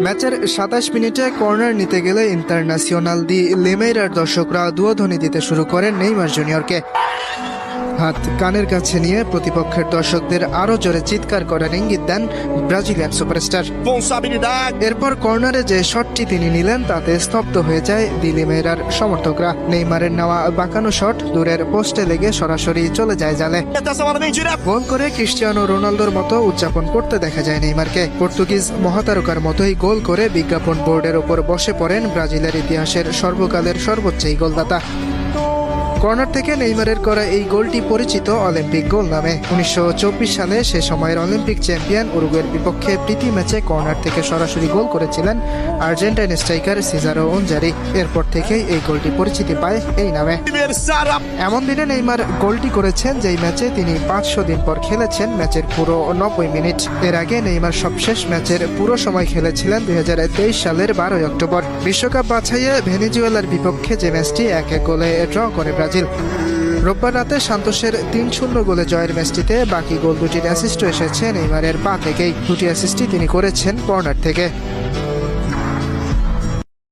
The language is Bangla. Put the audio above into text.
ম্যাচের ২৭ মিনিটে কর্নার নিতে গেলে ইন্টারন্যাশনাল দি লিমেইরার দর্শকরা দুয়োধ্বনি দিতে শুরু করেন নেইমার জুনিয়রকে। হাত কানের কাছে নিয়ে প্রতিপক্ষের দর্শকদের আরো জোরে চিৎকার করার ইঙ্গিত দেন ব্রাজিলিয়ান সুপারস্টার। এরপর কর্নারে যে শটটি তিনি নিলেন তাতে স্তব্ধ হয়ে যায় দি লিমেইরার সমর্থকরা। নেইমারের নেওয়া বাঁকানো শট দূরের পোস্টে লেগে সরাসরি চলে যায় জালে। গোল করে ক্রিস্টিয়ানো রোনালদোর মতো উদযাপন করতে দেখা যায় নেইমারকে। পর্তুগিজ মহাতারকার মতোই গোল করে বিজ্ঞাপন বোর্ডের ওপর বসে পড়েন ব্রাজিলের ইতিহাসের সর্বকালের সর্বোচ্চ এই গোলদাতা। কর্নার থেকে নেইমারের করা এই গোলটি পরিচিত অলিম্পিক গোল নামে। ১৯২৪ সালে সে সময়ের অলিম্পিক চ্যাম্পিয়ন উরুগুয়ের বিপক্ষে প্রীতি ম্যাচে কর্নার থেকে সরাসরি গোল করেছিলেন আর্জেন্টাইন স্ট্রাইকার সিজারো ওনজারি। এরপর থেকেই এই গোলটি পরিচিতি পায় এই নামে। এমন দিনে নেইমার গোলটি করেছেন যেই ম্যাচে তিনি ৫০০ দিন পর খেলেছেন ম্যাচের পুরো ৯০ মিনিট। এর আগে নেইমার সবশেষ ম্যাচের পুরো সময় খেলেছিলেন ২০২৩ সালের ১২ অক্টোবর বিশ্বকাপ বাছাইয়ে ভেনেজুয়েলার বিপক্ষে, যে ম্যাচটি ১-১ গোলে ড্র করে ব্রাজিল। রোববার রাতে সান্তোসের ৩-০ গোলে জয়ের ম্যাচটিতে বাকি গোল দুটির অ্যাসিস্টও এসেছে নেইমারের পা থেকেই। দুটি অ্যাসিস্টই তিনি করেছেন কর্নার থেকে।